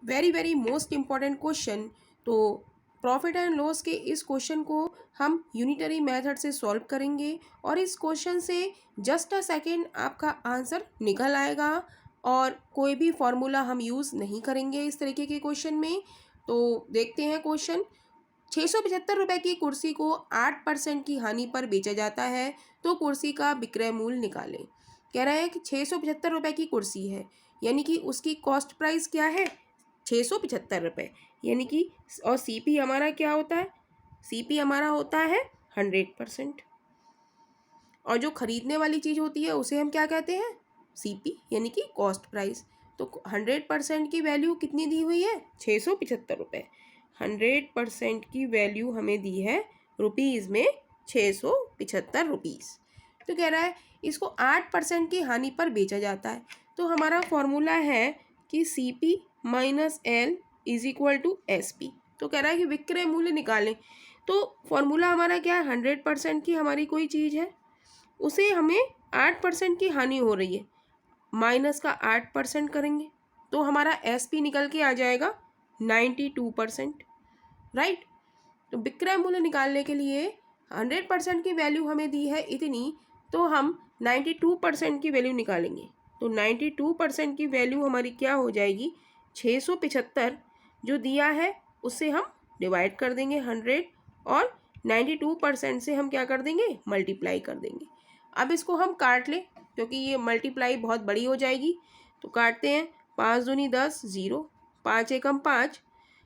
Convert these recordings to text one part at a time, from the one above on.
Very very most important question. तो profit and loss के इस क्वेश्चन को हम यूनिटरी मेथड से सॉल्व करेंगे और इस क्वेश्चन से जस्ट अ सेकेंड आपका आंसर निकल आएगा और कोई भी फॉर्मूला हम यूज़ नहीं करेंगे इस तरीके के क्वेश्चन में। तो देखते हैं क्वेश्चन। 675 रुपये की कुर्सी को 8% की हानि पर बेचा जाता है, तो कुर्सी का विक्रय मूल्य निकालें। कह रहा है कि 675 रुपये की कुर्सी है, यानी कि उसकी कॉस्ट प्राइस क्या है 675 रुपये, यानी कि और सीपी हमारा क्या होता है, सीपी हमारा होता है 100%। और जो खरीदने वाली चीज़ होती है उसे हम क्या कहते हैं, सीपी, यानी कि कॉस्ट प्राइस। तो 100% की वैल्यू कितनी दी हुई है 675 रुपये। 100% की वैल्यू हमें दी है रुपीज़ में 675 रुपीज़। तो कह रहा है इसको 8% की हानि पर बेचा जाता है। तो हमारा फॉर्मूला है कि C P minus L is equal to S P. तो कह रहा है कि विक्रय मूल्य निकालें। तो फॉर्मूला हमारा क्या है, 100% की हमारी कोई चीज़ है, उसे हमें 8% की हानि हो रही है, माइनस का 8% करेंगे तो हमारा एस पी निकल के आ जाएगा 92%। राइट। तो विक्रय मूल्य निकालने के लिए 100% की वैल्यू हमें दी है इतनी, तो हम 92% की वैल्यू निकालेंगे। तो 92% की वैल्यू हमारी क्या हो जाएगी, 675 जो दिया है उससे हम डिवाइड कर देंगे 100 और 92% से हम क्या कर देंगे, मल्टीप्लाई कर देंगे। अब इसको हम काट लें क्योंकि ये मल्टीप्लाई बहुत बड़ी हो जाएगी। तो काटते हैं, 5 दूनी 10, 0, 5 एकम 5,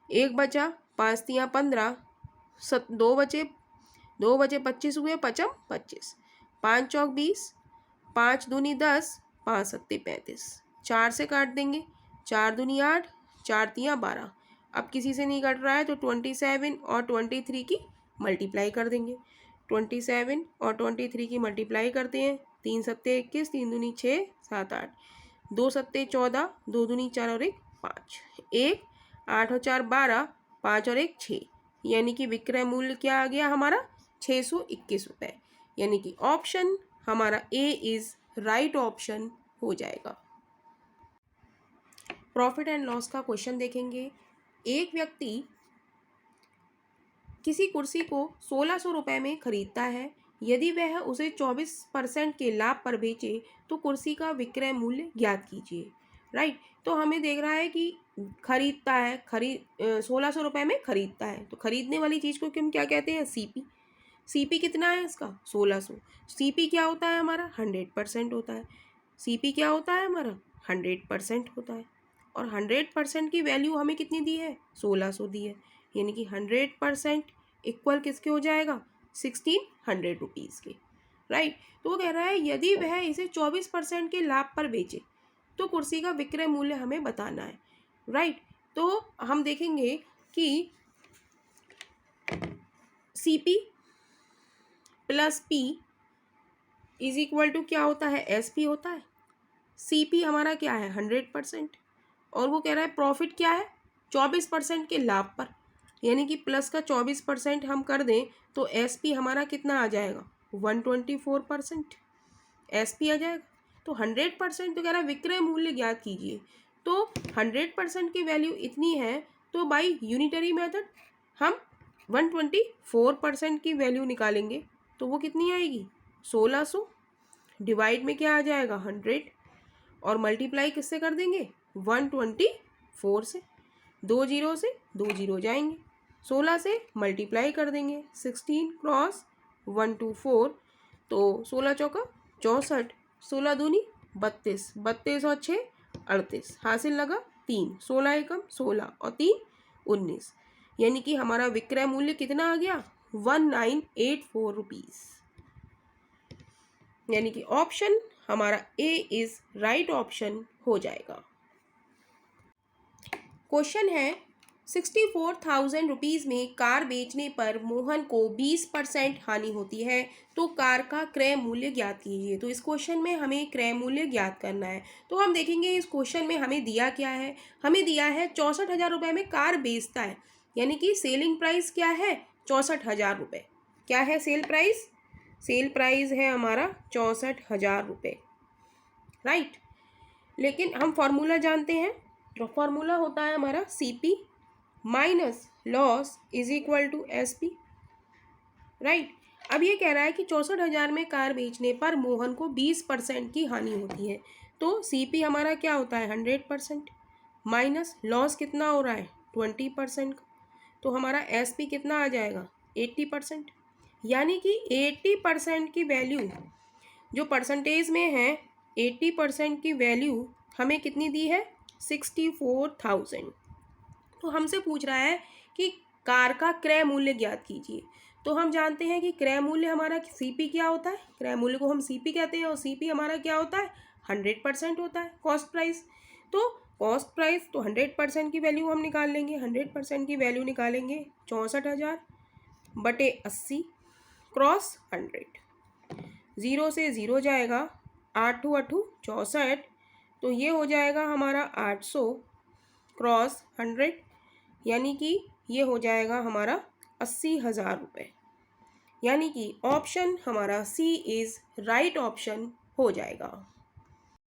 1 बचा, 5 तियाँ 15, 2 बचे, 2 बचे 25 हुए, 5 25, 5 चौक 20, 5 दूनी 10, 5 सत्ते 35, 4 से काट देंगे, 4 दूनी 8, 4 तियाँ 12। अब किसी से नहीं कट रहा है तो 27 और 23 की मल्टीप्लाई कर देंगे। 27 और 23 की मल्टीप्लाई करते हैं, 3 सत्ते 21, 3 दूनी 6, 7 8, 2 सत्ते 14, 2 दूनी 4 और 1 5, 1 8 और 4 12, 5 और 1 6, यानी कि विक्रय मूल्य क्या आ गया हमारा 621 रुपये। यानी कि ऑप्शन हमारा ए इज़ राइट ऑप्शन हो जाएगा। प्रॉफिट एंड लॉस का क्वेश्चन देखेंगे। एक व्यक्ति किसी कुर्सी को 1600 रुपये में खरीदता है, यदि वह उसे 24% के लाभ पर बेचे तो कुर्सी का विक्रय मूल्य ज्ञात कीजिए। राइट। तो हमें देख रहा है कि खरीदता है, 1600 रुपये में खरीदता है, तो खरीदने वाली चीज़ को हम क्या कहते हैं, सीपी। सीपी कितना है इसका 1600। सीपी क्या होता है हमारा 100% होता है। सीपी क्या होता है हमारा 100% होता है। और 100% की वैल्यू हमें कितनी दी है 1600 दी है, यानी कि 100% इक्वल किसके हो जाएगा 1600 रुपीज़ के। राइट। तो वो कह रहा है यदि वह इसे 24% के लाभ पर बेचे तो कुर्सी का विक्रय मूल्य हमें बताना है। राइट। तो हम देखेंगे कि C P plus P is equal to क्या होता है, एस पी होता है। सी पी हमारा क्या है 100% और वो कह रहा है प्रॉफिट क्या है 24% के लाभ पर, यानी कि प्लस का 24% हम कर दें तो एस पी हमारा कितना आ जाएगा 124% एस पी आ जाएगा। तो 100% तो कह रहा है विक्रय मूल्य ज्ञात कीजिए। तो 100% की वैल्यू इतनी है, तो बाई यूनिटरी मेथड हम 124% की वैल्यू निकालेंगे। तो वो कितनी आएगी 1600, डिवाइड में क्या आ जाएगा 100 और मल्टीप्लाई किससे कर देंगे 124 से, 2 जीरो से 2 जीरो जाएंगे, 16 से मल्टीप्लाई कर देंगे, 16 क्रॉस 124, तो 16 चौका 64, 16 दूनी 32, 32 और 6 38, हासिल लगा 3, 16 एकम 16 और 3 19, यानी कि हमारा विक्रय मूल्य कितना आ गया 1984 रुपीज़। यानी कि ऑप्शन हमारा ए इज राइट ऑप्शन हो जाएगा। क्वेश्चन है 64,000 रुपीज़ में कार बेचने पर मोहन को 20% हानि होती है, तो कार का क्रय मूल्य ज्ञात कीजिए। तो इस क्वेश्चन में हमें क्रय मूल्य ज्ञात करना है। तो हम देखेंगे इस क्वेश्चन में हमें दिया क्या है, हमें दिया है 64,000 रुपये में कार बेचता है, यानी कि सेलिंग प्राइस क्या है 64,000 रुपये। क्या है सेल प्राइस, सेल प्राइस है हमारा 64,000 रुपये। राइट। लेकिन हम फॉर्मूला जानते हैं, तो फॉर्मूला होता है हमारा CP minus loss is equal to SP, right. अब ये कह रहा है कि 64,000 में कार बेचने पर मोहन को 20% की हानि होती है। तो CP हमारा क्या होता है 100%, माइनस लॉस कितना हो रहा है 20% का, तो हमारा SP कितना आ जाएगा 80%। यानी कि 80% की वैल्यू जो परसेंटेज में है, 80% की वैल्यू हमें कितनी दी है 64,000। तो हमसे पूछ रहा है कि कार का क्रय मूल्य ज्ञात कीजिए। तो हम जानते हैं कि क्रय मूल्य हमारा CP क्या होता है, क्रय मूल्य को हम CP कहते हैं, और CP हमारा क्या होता है 100% होता है कॉस्ट प्राइस। तो कॉस्ट प्राइस तो 100% की वैल्यू हम निकाल लेंगे, 100% की वैल्यू निकालेंगे 64,000 बटे 80 क्रॉस 100, 0 से 0 जाएगा, 8 8 64, तो ये हो जाएगा हमारा 800 क्रॉस 100, यानी कि ये हो जाएगा हमारा 80,000 रुपये। यानी कि ऑप्शन हमारा C इज़ राइट ऑप्शन हो जाएगा।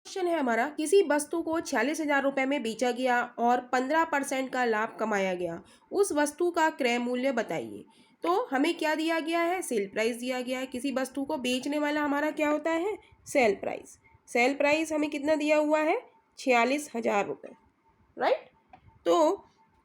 क्वेश्चन है हमारा, किसी वस्तु को 46,000 रुपये में बेचा गया और 15% का लाभ कमाया गया, उस वस्तु का क्रय मूल्य बताइए। तो हमें क्या दिया गया है, सेल प्राइस दिया गया है। किसी वस्तु को बेचने वाला हमारा क्या होता है सेल प्राइस। सेल प्राइस हमें कितना दिया हुआ है 46,000 रुपये, राइट। तो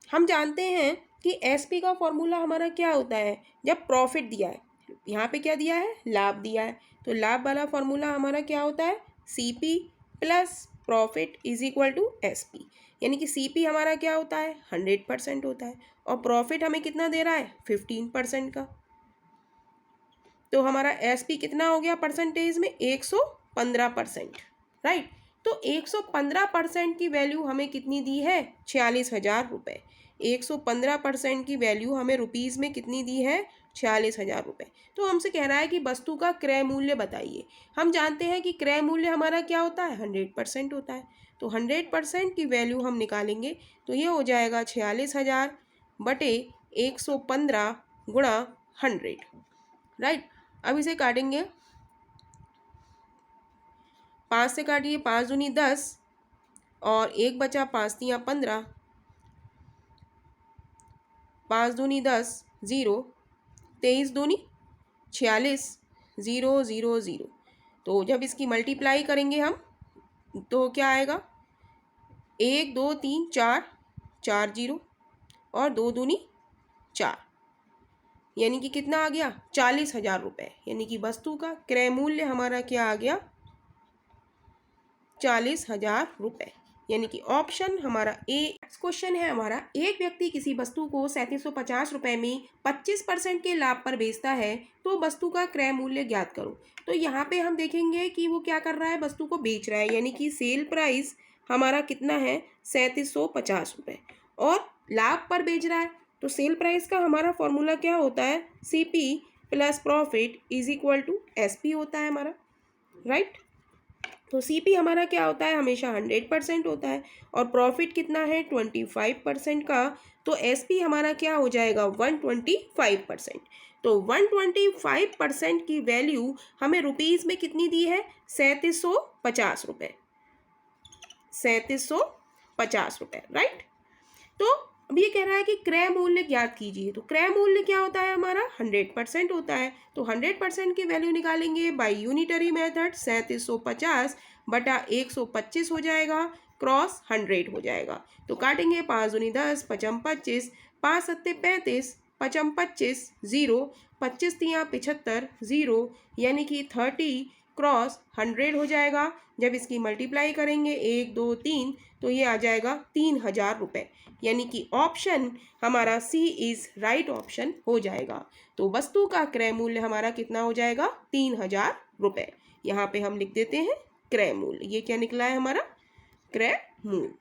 हम जानते हैं कि SP का फॉर्मूला हमारा क्या होता है, जब प्रॉफिट दिया है, यहाँ पे क्या दिया है लाभ दिया है, तो लाभ वाला फॉर्मूला हमारा क्या होता है CP plus profit is equal to SP। यानी कि CP हमारा क्या होता है 100% होता है, और प्रॉफिट हमें कितना दे रहा है 15% का। तो हमारा SP कितना हो गया परसेंटेज में 115%, राइट। तो 115% की वैल्यू हमें कितनी दी है 46,000 रुपये। 115% की वैल्यू हमें रुपीज़ में कितनी दी है 46,000 रुपये। तो हमसे कह रहा है कि वस्तु का क्रय मूल्य बताइए। हम जानते हैं कि क्रय मूल्य हमारा क्या होता है 100% होता है, तो 100% की वैल्यू हम निकालेंगे, तो ये हो जाएगा 46,000 बटे 115 गुणा 100, राइट। अब इसे काटेंगे, 5 से काटिए, 5 दूनी 10 और 1 बचा, 5 तियाँ 15, 5 दूनी 10, 0, 23 दूनी 46, 0 0 0। तो जब इसकी मल्टीप्लाई करेंगे हम तो क्या आएगा 1 2 3 4, 4 0 और 2 दूनी 4, यानी कि कितना आ गया 40,000 रुपये। यानी कि वस्तु का क्रय मूल्य हमारा क्या आ गया 40,000 रुपये। यानी कि ऑप्शन हमारा A। नेक्स्ट क्वेश्चन है हमारा, एक व्यक्ति किसी वस्तु को 3750 रुपये में 25% के लाभ पर बेचता है, तो वस्तु का क्रय मूल्य ज्ञात करो। तो यहाँ पे हम देखेंगे कि वो क्या कर रहा है, वस्तु को बेच रहा है, यानी कि सेल प्राइस हमारा कितना है 3750 रुपये, और लाभ पर बेच रहा है। तो सेल प्राइस का हमारा फॉर्मूला क्या होता है CP plus profit is equal to SP होता है हमारा, राइट। तो CP हमारा क्या होता है हमेशा 100% होता है, और प्रॉफिट कितना है 25% का, तो SP हमारा क्या हो जाएगा 125%। तो 125% की वैल्यू हमें रुपीज़ में कितनी दी है 3750 रुपये, 3750 रुपये, राइट। तो अब ये कह रहा है कि क्रय मूल्य ज्ञात कीजिए। तो क्रय मूल्य क्या होता है हमारा 100% होता है, तो 100% की वैल्यू निकालेंगे बाय यूनिटरी मेथड, 3750 बटा 125 हो जाएगा, क्रॉस 100 हो जाएगा। तो काटेंगे, 5 दूनी 10, 55 25, 5 सत्ते 35, 55 25, 0, 25 तियाँ 75, 0, यानी कि 30 क्रॉस 100 हो जाएगा। जब इसकी मल्टीप्लाई करेंगे 1 2 3, तो ये आ जाएगा 3,000 रुपये। यानी कि ऑप्शन हमारा C इज़ राइट ऑप्शन हो जाएगा। तो वस्तु का क्रय मूल्य हमारा कितना हो जाएगा 3,000 रुपये। यहाँ पे हम लिख देते हैं क्रय मूल्य। ये क्या निकला है हमारा क्रय मूल्य।